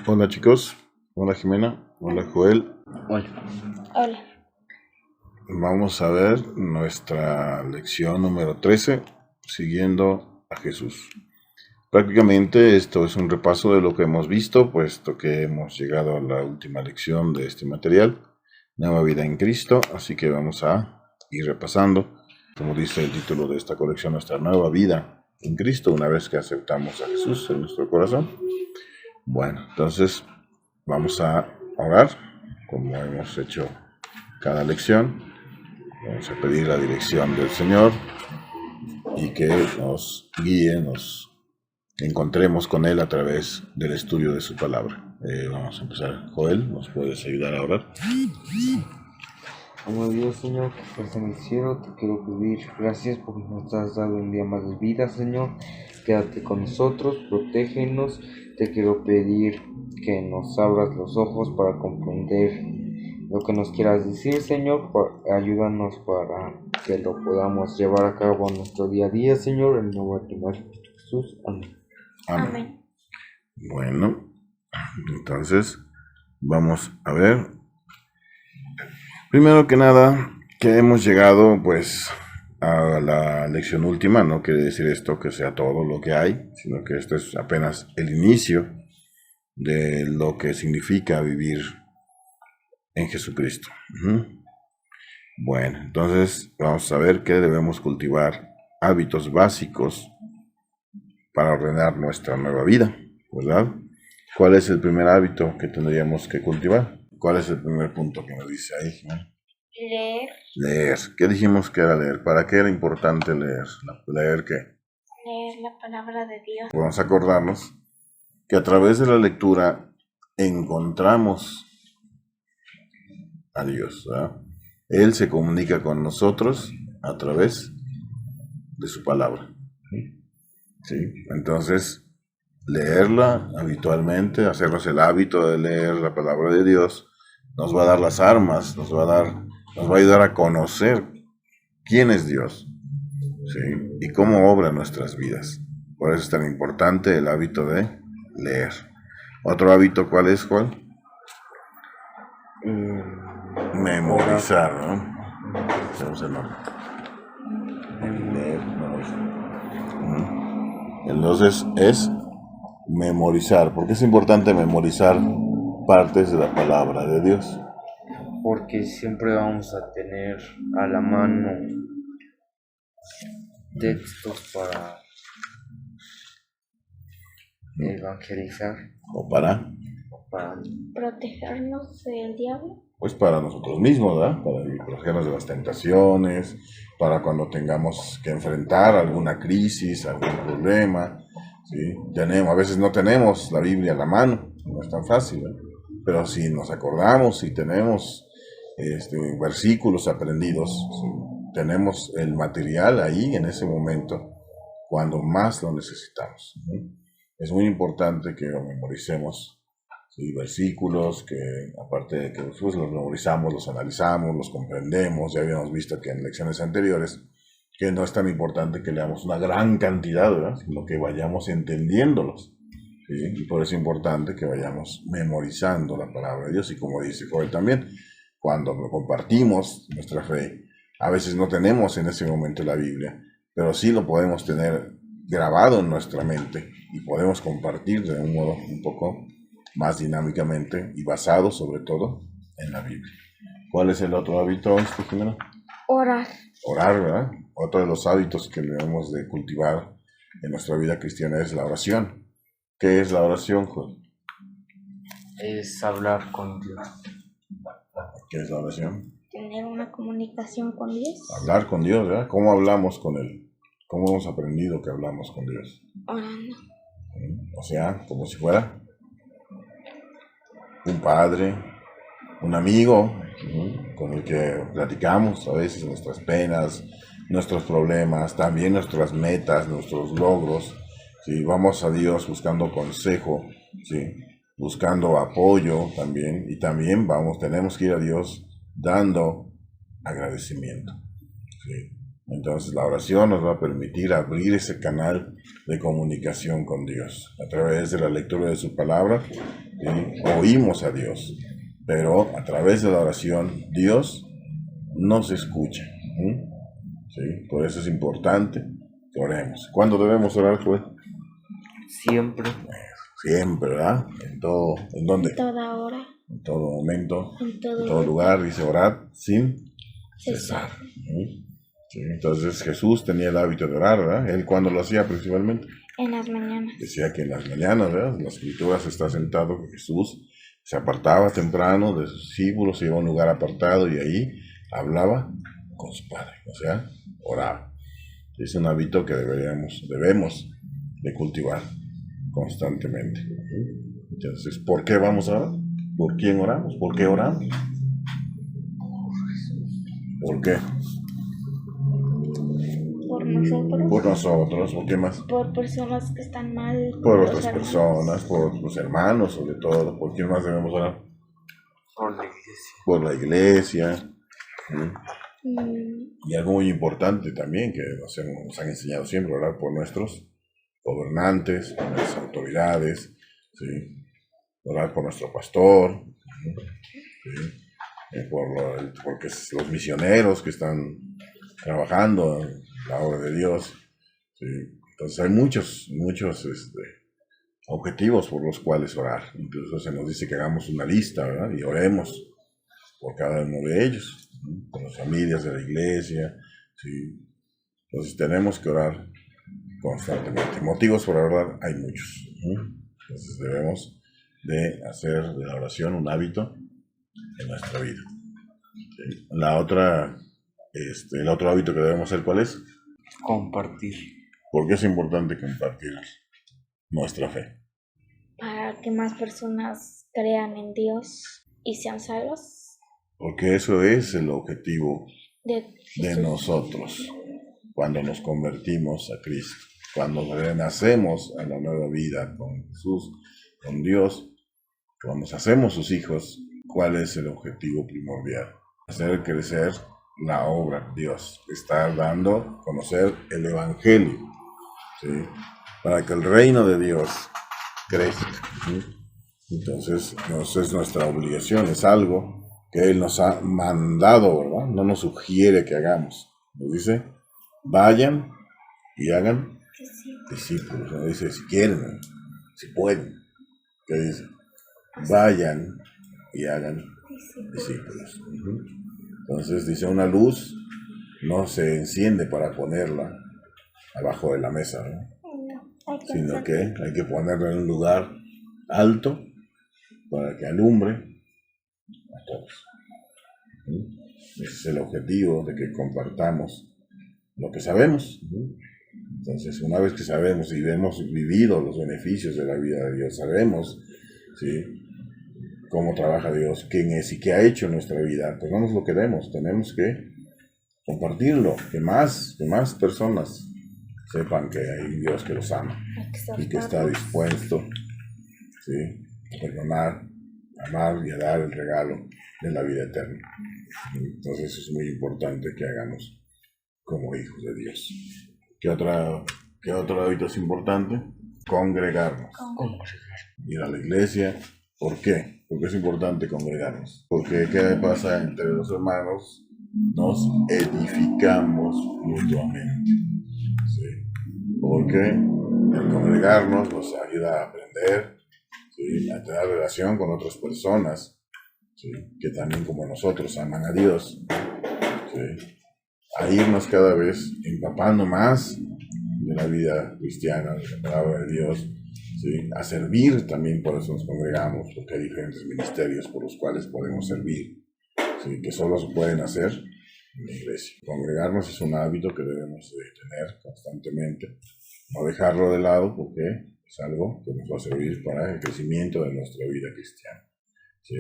Hola chicos, hola Jimena, hola Joel. Hola. Hola. Vamos a ver nuestra lección número 13, siguiendo a Jesús. Prácticamente esto es un repaso de lo que hemos visto, puesto que hemos llegado a la última lección de este material, Nueva Vida en Cristo, así que vamos a ir repasando, como dice el título de esta colección, nuestra nueva vida en Cristo, una vez que aceptamos a Jesús en nuestro corazón. Bueno, entonces vamos a orar, como hemos hecho cada lección. Vamos a pedir la dirección del Señor y que nos guíe, nos encontremos con Él a través del estudio de su palabra. Vamos a empezar. Joel, ¿nos puedes ayudar a orar? Amado Dios, Señor, que estás en el cielo, te quiero pedir gracias porque nos has dado un día más de vida, Señor. Quédate con nosotros, protégenos. Te quiero pedir que nos abras los ojos para comprender lo que nos quieras decir, Señor. Ayúdanos para que lo podamos llevar a cabo en nuestro día a día, Señor. En el nombre de tu Hijo Jesús. Amén. Amén. Bueno, entonces vamos a ver. Primero que nada, que hemos llegado pues a la lección última. No quiere decir esto que sea todo lo que hay, sino que esto es apenas el inicio de lo que significa vivir en Jesucristo. Bueno, entonces vamos a ver que debemos cultivar hábitos básicos para ordenar nuestra nueva vida, ¿verdad? ¿Cuál es el primer hábito que tendríamos que cultivar? ¿Cuál es el primer punto que nos dice ahí, Jimena? Leer. Leer. ¿Qué dijimos que era leer? ¿Para qué era importante leer? ¿Leer qué? Leer la palabra de Dios. Vamos a acordarnos que a través de la lectura encontramos a Dios, ¿verdad? Él se comunica con nosotros a través de su palabra. ¿Sí? Entonces, leerla habitualmente, hacernos el hábito de leer la palabra de Dios, nos va a dar las armas, nos va a ayudar a conocer quién es Dios, ¿sí? Y cómo obra nuestras vidas. Por eso es tan importante el hábito de leer. ¿Otro hábito cuál es, Juan? Memorizar, ¿no? Hacemos el nombre. Leer, memorizar. Entonces es memorizar. ¿Por qué es importante memorizar partes de la palabra de Dios? Porque siempre vamos a tener a la mano textos para evangelizar ¿O para? para Protegernos del diablo. Pues para nosotros mismos, ¿verdad? Para protegernos de las tentaciones, para cuando tengamos que enfrentar alguna crisis, algún problema, ¿sí? A veces no tenemos la Biblia a la mano, no es tan fácil, ¿verdad? Pero si nos acordamos, si tenemos versículos aprendidos, ¿sí? Tenemos el material ahí en ese momento, cuando más lo necesitamos, ¿sí? Es muy importante que lo memoricemos. Sí, versículos que aparte de que pues, los memorizamos, los analizamos, los comprendemos. Ya habíamos visto que en lecciones anteriores que no es tan importante que leamos una gran cantidad, ¿verdad? Sino que vayamos entendiéndolos, ¿sí? Y por eso es importante que vayamos memorizando la palabra de Dios. Y como dice Joel también, cuando compartimos nuestra fe, a veces no tenemos en ese momento la Biblia, pero sí lo podemos tener grabado en nuestra mente y podemos compartir de un modo un poco más dinámicamente y basado sobre todo en la Biblia. ¿Cuál es el otro hábito, Jimena? Orar. Orar, ¿verdad? Otro de los hábitos que debemos de cultivar en nuestra vida cristiana es la oración. ¿Qué es la oración, Juan? es hablar con Dios. ¿Qué es la oración? Tener una comunicación con Dios. Hablar con Dios, ¿verdad? ¿Cómo hablamos con Él? ¿Cómo hemos aprendido que hablamos con Dios? Orando. O sea, como si fuera un padre, un amigo, con el que platicamos a veces nuestras penas, nuestros problemas, también nuestras metas, nuestros logros. ¿Sí? Vamos a Dios buscando consejo, ¿sí? Buscando apoyo también, y también tenemos que ir a Dios dando agradecimiento, ¿sí? Entonces la oración nos va a permitir abrir ese canal de comunicación con Dios. A través de la lectura de su palabra, oímos a Dios, pero a través de la oración Dios nos escucha. ¿Sí? Por eso es importante que oremos. ¿Cuándo debemos orar, Joel? Siempre. Siempre, ¿verdad? En todo, ¿en dónde? Toda hora, En todo momento, en en todo todo lugar, dice orar sin cesar. cesar. Sí, entonces Jesús tenía el hábito de orar, ¿verdad? Él cuando lo hacía principalmente, En las mañanas. decía que en las mañanas, ¿verdad? En las escrituras está sentado que Jesús se apartaba temprano de sus discípulos, se iba a un lugar apartado y ahí hablaba con su Padre, o sea, oraba. Es un hábito que debemos de cultivar constantemente. Entonces, ¿por qué vamos a orar? ¿Por quién oramos? ¿Por qué oramos? ¿Por qué? Por nosotros. Por nosotros, ¿por qué más? Por personas que están mal. Por los otras hermanos. personas, por los hermanos, sobre todo. ¿Por quién más debemos orar? Por la iglesia. Por la iglesia. Mm, Y algo muy importante también que nos han enseñado siempre, orar por nuestros gobernantes, por nuestras autoridades, ¿sí? Orar por nuestro pastor, ¿sí? Porque los misioneros que están trabajando en la obra de Dios, ¿sí? Entonces hay muchos objetivos por los cuales orar. Incluso se nos dice que hagamos una lista, ¿verdad? Y oremos por cada uno de ellos, ¿sí? Por las familias de la iglesia, ¿sí? Entonces tenemos que orar constantemente. Motivos para orar hay muchos, ¿sí? Entonces debemos de hacer de la oración un hábito en nuestra vida. ¿Sí? El otro hábito que debemos hacer, ¿cuál es? Compartir. ¿Por qué es importante compartir nuestra fe? para que más personas crean en Dios y sean salvos Porque eso es el objetivo de de Jesús. nosotros cuando nos convertimos a Cristo, cuando renacemos a la nueva vida con Jesús, con Dios, cuando nos hacemos sus hijos. ¿Cuál es el objetivo primordial? Hacer crecer la obra de Dios, estar dando a conocer el Evangelio, ¿sí? Para que el reino de Dios crezca, ¿sí? Entonces, es nuestra obligación, es algo que Él nos ha mandado, ¿verdad? No nos sugiere que hagamos. Nos dice, vayan y hagan discípulos. No dice si quieren, si pueden. ¿Qué dice? Vayan y hagan discípulos. Entonces dice, una luz no se enciende para ponerla abajo de la mesa, ¿no? Sino que hay que ponerla en un lugar alto para que alumbre a todos. Ese es el objetivo de que compartamos lo que sabemos. Entonces, una vez que sabemos y hemos vivido los beneficios de la vida de Dios, sabemos, ¿sí?, cómo trabaja Dios, quién es y qué ha hecho en nuestra vida, pues no nos lo quedemos, tenemos que compartirlo, que más personas sepan que hay un Dios que los ama y que está dispuesto, ¿sí?, a perdonar, a amar y a dar el regalo de la vida eterna. Entonces eso es muy importante que hagamos como hijos de Dios. ¿Qué otro hábito es importante? Congregarnos. Ir a la iglesia. ¿Por qué? Porque es importante congregarnos. Porque ¿qué pasa entre los hermanos? Nos edificamos mutuamente. ¿Sí? Porque el congregarnos nos ayuda a aprender, ¿sí?, a tener relación con otras personas, ¿sí?, que también como nosotros aman a Dios, ¿sí?, a irnos cada vez empapando más de la vida cristiana, de la palabra de Dios, ¿sí?, a servir también. Por eso nos congregamos, porque hay diferentes ministerios por los cuales podemos servir, ¿sí?, que solo se pueden hacer en la iglesia. Congregarnos es un hábito que debemos de tener constantemente, no dejarlo de lado, porque es algo que nos va a servir para el crecimiento de nuestra vida cristiana, ¿sí?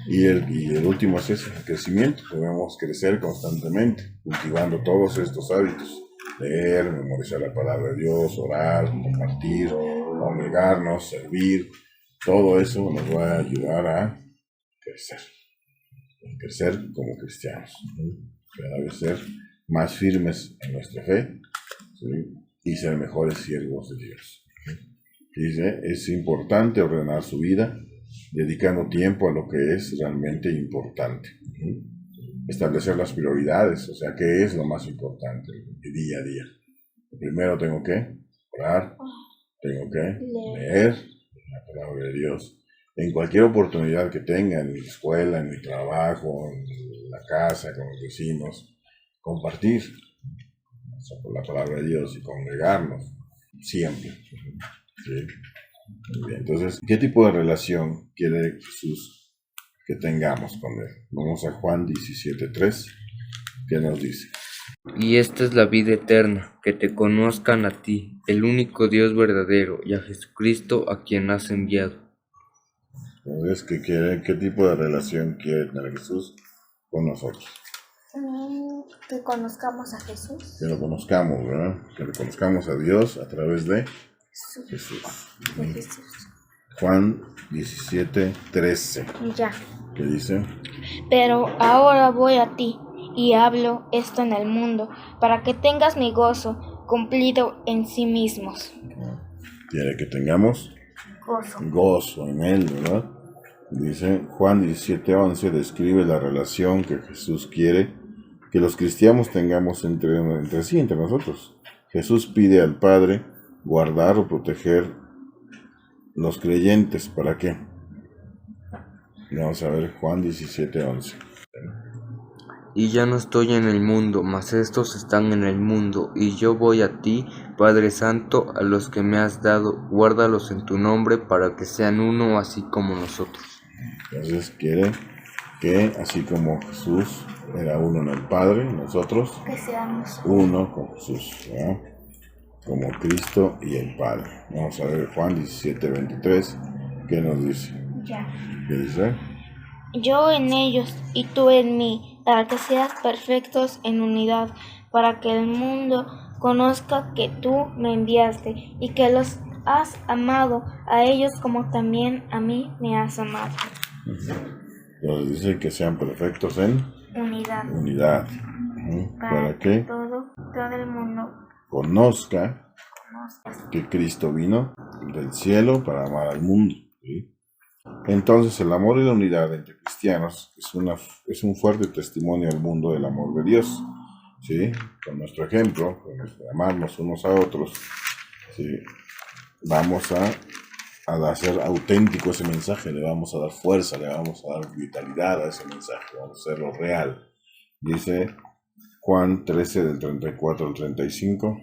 Y el último es ese, el crecimiento. Debemos crecer constantemente, cultivando todos estos hábitos: leer, memorizar la palabra de Dios, orar, compartir, congregarnos, servir. Todo eso nos va a ayudar a crecer como cristianos, cada vez ser más firmes en nuestra fe, ¿sí? Y ser mejores siervos de Dios. Dice, es importante ordenar su vida, dedicando tiempo a lo que es realmente importante. Establecer las prioridades, o sea, qué es lo más importante día a día. Primero tengo que orar, tengo que leer la palabra de Dios. En cualquier oportunidad que tenga, en mi escuela, en mi trabajo, en la casa, con los vecinos, compartir la palabra de Dios y congregarnos siempre. ¿Sí? Muy bien. Entonces, ¿qué tipo de relación quiere Jesús que tengamos con Él? Vamos a Juan 17:3, que nos dice. Y esta es la vida eterna, que te conozcan a ti, el único Dios verdadero, y a Jesucristo a quien has enviado. Entonces, ¿qué tipo de relación quiere tener Jesús con nosotros? Que conozcamos a Jesús. Que lo conozcamos, ¿verdad? Que lo conozcamos a Dios a través de Jesús. De Jesús. Juan 17:13. Ya. ¿Qué dice? Pero ahora voy a ti y hablo esto en el mundo, para que tengas mi gozo cumplido en sí mismos. Quiere que tengamos gozo en Él, ¿verdad? Dice Juan 17:11, describe la relación que Jesús quiere que los cristianos tengamos entre sí, entre nosotros. Jesús pide al Padre guardar o proteger los creyentes. ¿Para qué? Vamos a ver Juan 17:11. Y ya no estoy en el mundo, mas estos están en el mundo, y yo voy a ti, Padre Santo, a los que me has dado, guárdalos en tu nombre, para que sean uno así como nosotros. Entonces quiere que así como Jesús era uno en el Padre, nosotros Que seamos uno con Jesús, ¿verdad? Como Cristo y el Padre. Vamos a ver Juan 17:23, ¿qué nos dice? ya. ¿Qué dice? Yo en ellos y tú en mí, para que seas perfectos en unidad, para que el mundo conozca que tú me enviaste y que los has amado a ellos como también a mí me has amado. Entonces dice que sean perfectos en Unidad. ¿Para que todo el mundo conozca que Cristo vino del cielo para amar al mundo? ¿Sí? Entonces el amor y la unidad entre cristianos es un fuerte testimonio al mundo del amor de Dios. ¿Sí? Con nuestro ejemplo, con amarnos unos a otros, ¿sí? Vamos a hacer auténtico ese mensaje, le vamos a dar fuerza, le vamos a dar vitalidad a ese mensaje, vamos a hacerlo real. Dice Juan 13 del 34 al 35.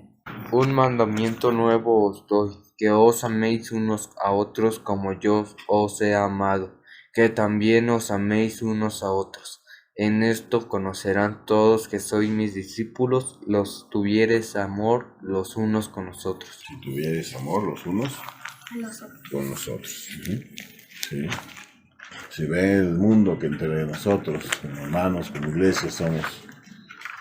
Un mandamiento nuevo os doy, que os améis unos a otros como yo os he amado, que también os améis unos a otros. En esto conocerán todos que sois mis discípulos, los tuviereis amor los unos con nosotros. Si tuviereis amor los unos con nosotros. ¿Sí? Si ve el mundo que entre nosotros, como hermanos, como iglesia,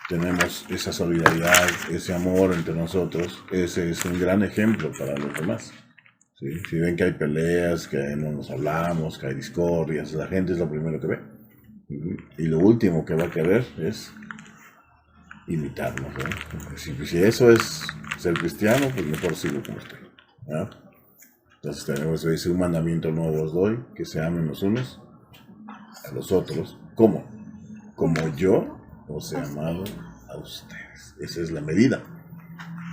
tenemos esa solidaridad, ese amor entre nosotros, ese es un gran ejemplo para los demás. ¿Sí? Si ven que hay peleas, que no nos hablamos, que hay discordias, la gente es lo primero que ve. Y lo último que va a querer es imitarnos. Si eso es ser cristiano, pues mejor sigo como estoy. ¿No? Entonces tenemos ese un mandamiento nuevo os doy, que se amen los unos a los otros. ¿Cómo? Como yo os he amado a ustedes. Esa es la medida,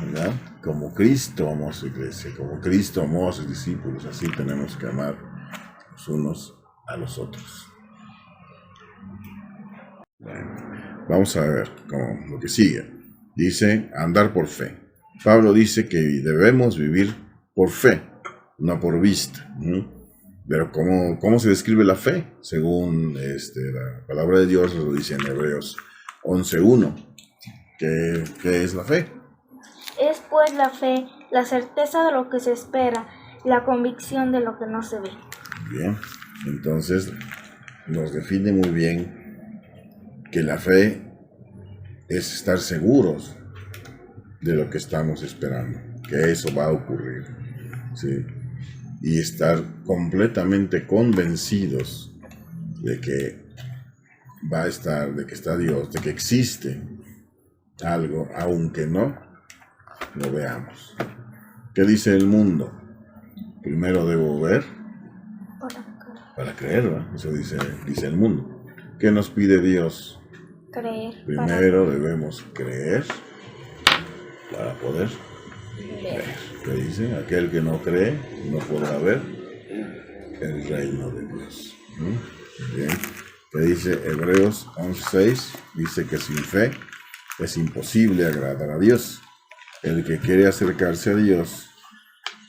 ¿verdad? Como Cristo amó a su iglesia, como Cristo amó a sus discípulos, así tenemos que amar los unos a los otros. Bueno, vamos a ver lo que sigue. Dice, andar por fe. Pablo dice que debemos vivir por fe, no por vista. Pero ¿cómo se describe la fe? Según la palabra de Dios, lo dice en Hebreos 11:1. ¿Qué es la fe? Es pues la fe, la certeza de lo que se espera, la convicción de lo que no se ve. Bien, entonces nos define muy bien que la fe es estar seguros de lo que estamos esperando, que eso va a ocurrir, ¿sí? Y estar completamente convencidos de que va a estar, de que está Dios, de que existe algo, aunque no lo veamos. ¿Qué dice el mundo? Primero debo ver para creer, ¿verdad? Eso dice el mundo. ¿Qué nos pide Dios? Creer. Primero debemos creer para poder ver. ¿Qué dice? Aquel que no cree no podrá ver el reino de Dios. Bien. ¿Qué dice Hebreos 11:6? Dice que sin fe es imposible agradar a Dios. El que quiere acercarse a Dios,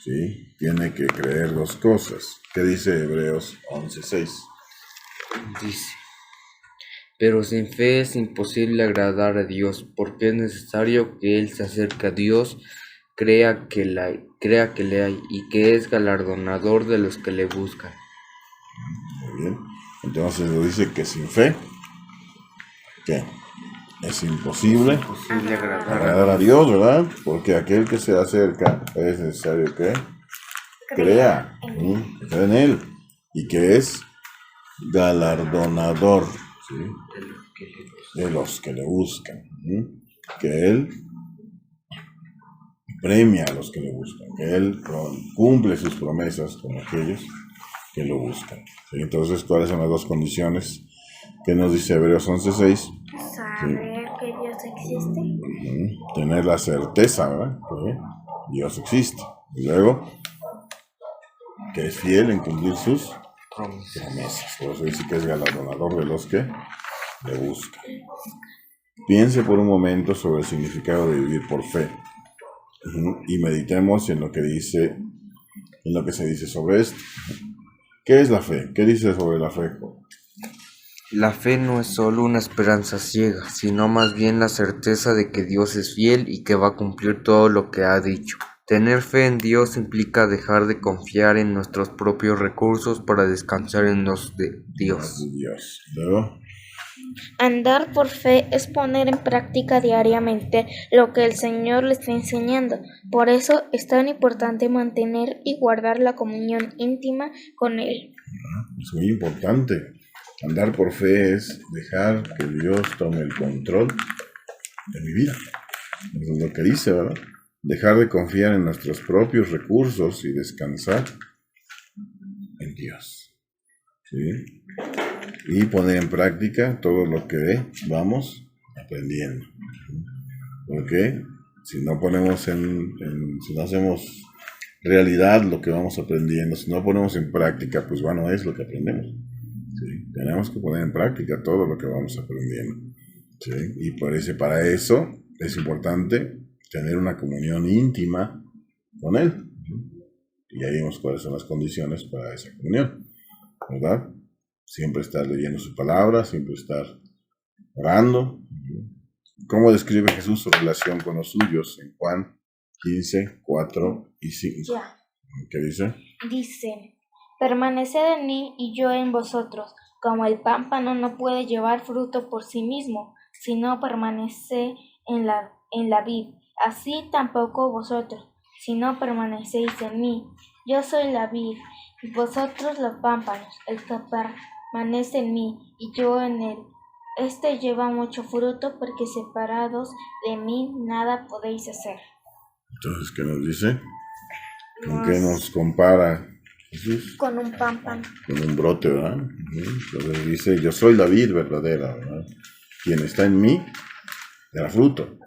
¿sí?, tiene que creer dos cosas. ¿Qué dice Hebreos 11:6? Dice, pero sin fe es imposible agradar a Dios, porque es necesario que él se acerque a Dios, crea que le hay y que es galardonador de los que le buscan. Muy bien. Entonces lo dice que sin fe, ¿qué? Es imposible agradar a Dios, ¿verdad? Porque aquel que se acerca es necesario que crea en Él y que es galardonador, ¿sí?, de los que le buscan, que Él premia a los que le buscan, que Él cumple sus promesas con aquellos que lo buscan. ¿Sí? Entonces, ¿cuáles son las dos condiciones que nos dice Hebreos 11:6? Saber que Dios existe. Tener la certeza, ¿verdad?, que Dios existe. Y luego, que es fiel en cumplir sus promesas. Por eso dice que es galardonador de los que le buscan. Piense por un momento sobre el significado de vivir por fe. Y meditemos en lo que se dice sobre esto. ¿Qué es la fe? ¿Qué dice sobre la fe? La fe no es solo una esperanza ciega, sino más bien la certeza de que Dios es fiel y que va a cumplir todo lo que ha dicho. Tener fe en Dios implica dejar de confiar en nuestros propios recursos para descansar en los de Dios. ¿Luego? Andar por fe es poner en práctica diariamente lo que el Señor le está enseñando. Por eso es tan importante mantener y guardar la comunión íntima con Él. Es muy importante. Andar por fe es dejar que Dios tome el control de mi vida. Eso es lo que dice, ¿verdad? Dejar de confiar en nuestros propios recursos y descansar en Dios. ¿Sí? Y poner en práctica todo lo que vamos aprendiendo. Porque si no ponemos si no hacemos realidad lo que vamos aprendiendo, si no ponemos en práctica, pues bueno, es lo que aprendemos. ¿Sí? Tenemos que poner en práctica todo lo que vamos aprendiendo. ¿Sí? Y para eso es importante tener una comunión íntima con Él. Y ahí vemos cuáles son las condiciones para esa comunión, ¿verdad? Siempre estar leyendo su palabra, siempre estar orando. ¿Cómo describe Jesús su relación con los suyos en Juan 15, 4 y 5? Ya. ¿Qué dice? Dice, permaneced en mí y yo en vosotros, como el pámpano no puede llevar fruto por sí mismo, si no permanece en la vid. Así tampoco vosotros, si no permanecéis en mí. Yo soy la vid, y vosotros los pámpanos. El que permanece en mí, y yo en él, este lleva mucho fruto, porque separados de mí nada podéis hacer. Entonces, ¿qué nos dice? ¿Con qué nos compara Jesús? Con un pámpano. Con un brote, ¿verdad? Entonces dice, yo soy la vid verdadera, ¿verdad? Quien está en mí, dará fruto.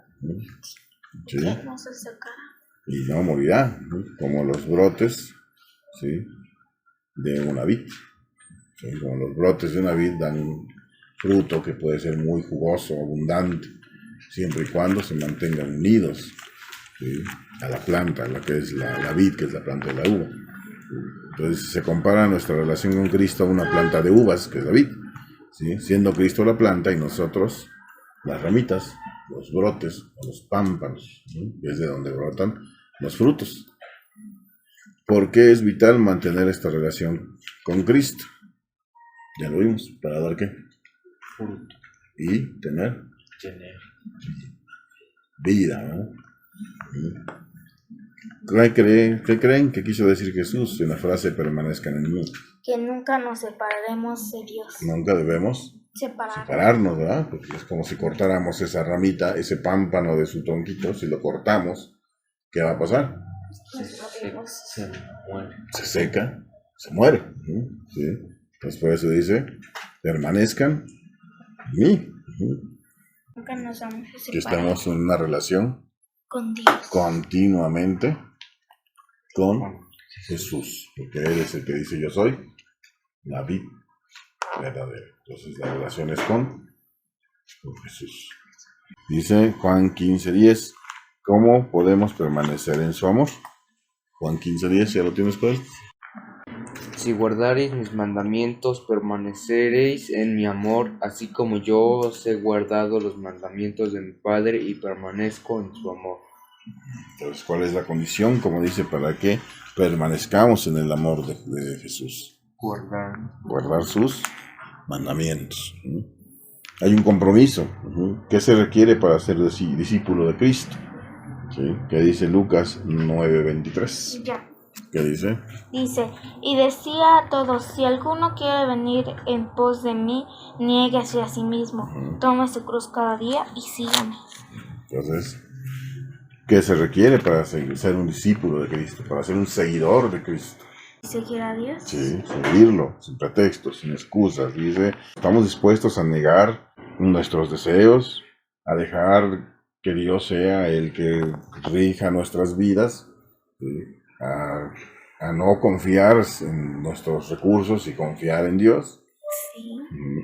¿Sí? No se secará. Y no morirá, ¿sí? Como los brotes, ¿sí?, de una vid. ¿Sí? Como los brotes de una vid dan fruto que puede ser muy jugoso, abundante, siempre y cuando se mantengan unidos, ¿sí?, a la planta, a la que es la vid, que es la planta de la uva. Entonces se compara nuestra relación con Cristo a una planta de uvas, que es la vid, ¿sí?, siendo Cristo la planta y nosotros las ramitas, los brotes, o los pámpanos, ¿sí?, que es de donde brotan los frutos. ¿Por qué es vital mantener esta relación con Cristo? Ya lo vimos, ¿para dar qué? Fruto. Y tener vida, ¿no? ¿Qué creen que quiso decir Jesús en la frase permanezcan en mí? Que nunca nos separaremos de Dios. Nunca debemos separarnos, ¿verdad? Porque es como si cortáramos esa ramita, ese pámpano de su tronquito, si lo cortamos, ¿qué va a pasar? Se muere. Se seca, se muere. ¿Sí? Entonces por eso dice, permanezcan en mí. Nunca nos vamos a Que separar estamos en una relación con Dios. continuamente con Jesús, porque Él es el que dice yo soy la vid verdadera. Entonces la relación es con Jesús. Dice Juan 15:10, ¿cómo podemos permanecer en su amor? Juan 15:10, ¿ya lo tienes por él? Si guardareis mis mandamientos, permaneceréis en mi amor, así como yo os he guardado los mandamientos de mi Padre y permanezco en su amor. Entonces, ¿cuál es la condición? Como dice, para que permanezcamos en el amor de Jesús. Guardar sus mandamientos. Hay un compromiso. ¿Qué se requiere para ser discípulo de Cristo? ¿Sí? ¿Qué dice Lucas 9:23? Ya. ¿Qué dice? Dice, y decía a todos, si alguno quiere venir en pos de mí, niéguese a sí mismo, tome su cruz cada día y sígame. Entonces, ¿qué se requiere para ser un discípulo de Cristo? Para ser un seguidor de Cristo. ¿Seguir a Dios? Sí, seguirlo, sin pretextos, sin excusas. Dice, estamos dispuestos a negar nuestros deseos, a dejar que Dios sea el que rija nuestras vidas, ¿sí? a no confiar en nuestros recursos y confiar en Dios. Sí.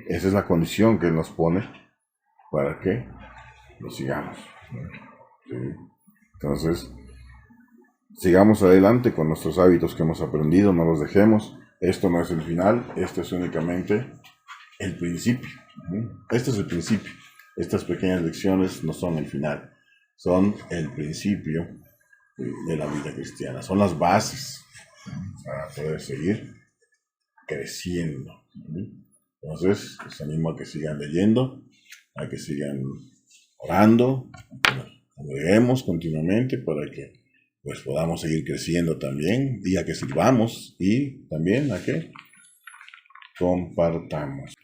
Esa es la condición que Él nos pone para que lo sigamos. ¿Sí? Entonces, sigamos adelante con nuestros hábitos que hemos aprendido, no los dejemos. Esto no es el final, esto es únicamente el principio. Este es el principio. Estas pequeñas lecciones no son el final, son el principio de la vida cristiana, son las bases para poder seguir creciendo. Entonces, les animo a que sigan leyendo, a que sigan orando, a que leemos continuamente para que pues podamos seguir creciendo también, y a que sirvamos y también a que compartamos.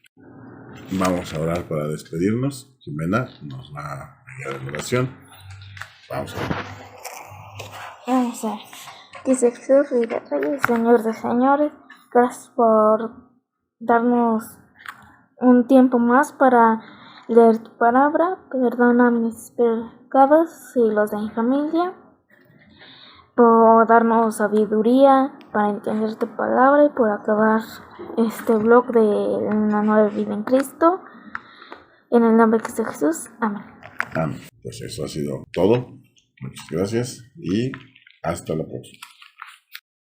Vamos a orar para despedirnos. Jimena nos va a guiar en oración. Vamos a ver. Vamos a ver. Dice Jesús, Rey de Reyes, Señor de Señores, gracias por darnos un tiempo más para leer tu palabra. Perdona mis pecados y los de mi familia, por darnos sabiduría para entender tu palabra y por acabar este blog de una nueva vida en Cristo. En el nombre de Cristo Jesús. Amén. Amén. Pues eso ha sido todo. Muchas gracias y hasta la próxima.